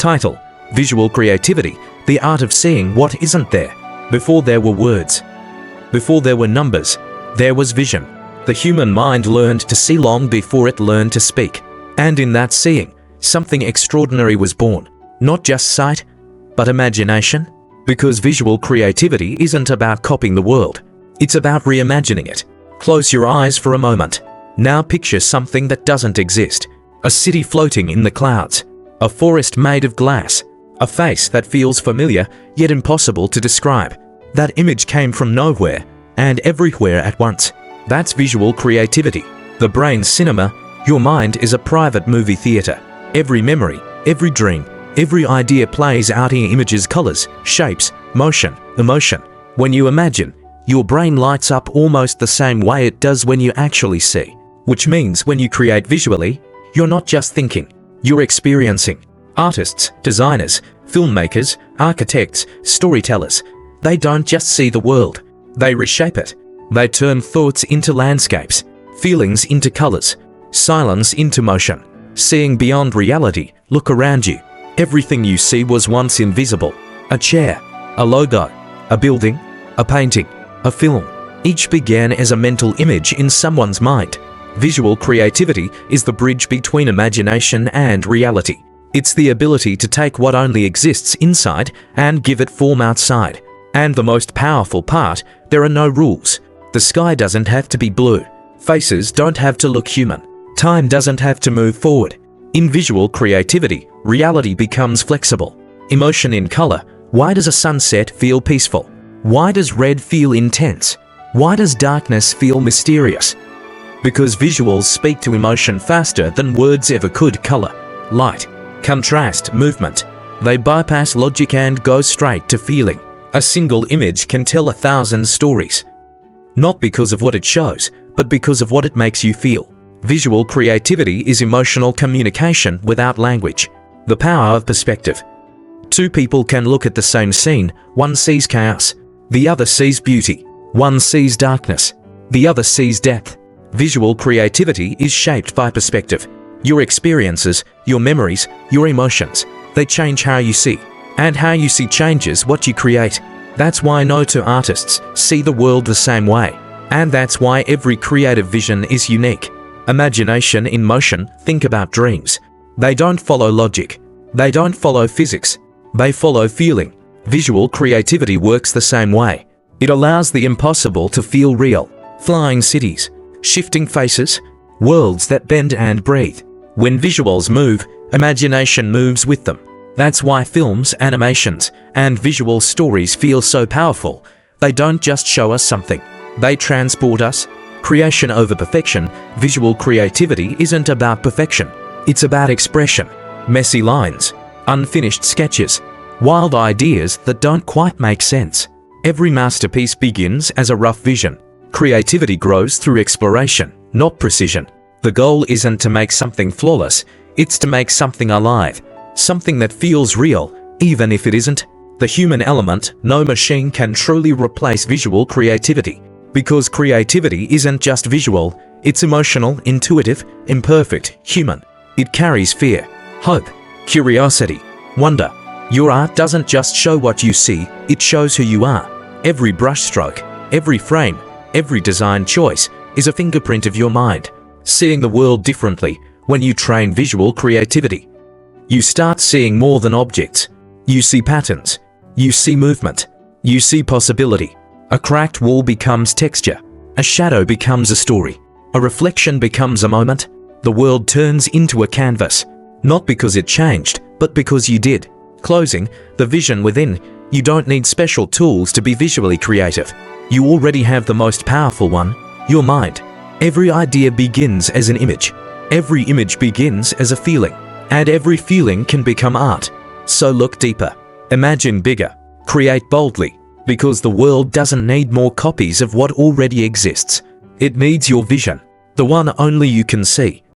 Title: Visual Creativity, the art of seeing what isn't there. Before there were words, before there were numbers, there was vision. The human mind learned to see long before it learned to speak. And in that seeing, something extraordinary was born. Not just sight, but imagination. Because visual creativity isn't about copying the world. It's about reimagining it. Close your eyes for a moment. Now picture something that doesn't exist. A city floating in the clouds. A forest made of glass. A face that feels familiar, yet impossible to describe. That image came from nowhere, and everywhere at once. That's visual creativity. The brain's cinema. Your mind is a private movie theater. Every memory, every dream, every idea plays out in images, colors, shapes, motion, emotion. When you imagine, your brain lights up almost the same way it does when you actually see. Which means when you create visually, you're not just thinking, you're experiencing. Artists, designers, filmmakers, architects, storytellers, they don't just see the world, they reshape it. They turn thoughts into landscapes, feelings into colors, silence into motion. Seeing beyond reality, look around you. Everything you see was once invisible. A chair, a logo, a building, a painting, a film. Each began as a mental image in someone's mind. Visual creativity is the bridge between imagination and reality. It's the ability to take what only exists inside and give it form outside. And the most powerful part, there are no rules. The sky doesn't have to be blue. Faces don't have to look human. Time doesn't have to move forward. In visual creativity, reality becomes flexible. Emotion in color. Why does a sunset feel peaceful? Why does red feel intense? Why does darkness feel mysterious? Because visuals speak to emotion faster than words ever could. Color, light, contrast, movement. They bypass logic and go straight to feeling. A single image can tell 1,000 stories. Not because of what it shows, but because of what it makes you feel. Visual creativity is emotional communication without language. The power of perspective. Two people can look at the same scene. One sees chaos, the other sees beauty. One sees darkness, the other sees depth. Visual creativity is shaped by perspective. Your experiences, your memories, your emotions, they change how you see. And how you see changes what you create. That's why no two artists see the world the same way. And that's why every creative vision is unique. Imagination in motion. Think about dreams. They don't follow logic. They don't follow physics. They follow feeling. Visual creativity works the same way. It allows the impossible to feel real. Flying cities, shifting faces, worlds that bend and breathe. When visuals move, imagination moves with them. That's why films, animations, and visual stories feel so powerful. They don't just show us something. They transport us. Creation over perfection. Visual creativity isn't about perfection. It's about expression. Messy lines, unfinished sketches, wild ideas that don't quite make sense. Every masterpiece begins as a rough vision. Creativity grows through exploration, not precision. The goal isn't to make something flawless, it's to make something alive. Something that feels real, even if it isn't. The human element. No machine can truly replace visual creativity. Because creativity isn't just visual, it's emotional, intuitive, imperfect, human. It carries fear, hope, curiosity, wonder. Your art doesn't just show what you see, it shows who you are. Every brushstroke, every frame, every design choice is a fingerprint of your mind. Seeing the world differently when you train visual creativity. You start seeing more than objects. You see patterns. You see movement. You see possibility. A cracked wall becomes texture. A shadow becomes a story. A reflection becomes a moment. The world turns into a canvas. Not because it changed, but because you did. Closing, the vision within. You don't need special tools to be visually creative. You already have the most powerful one, your mind. Every idea begins as an image. Every image begins as a feeling. And every feeling can become art. So look deeper. Imagine bigger. Create boldly. Because the world doesn't need more copies of what already exists. It needs your vision. The one only you can see.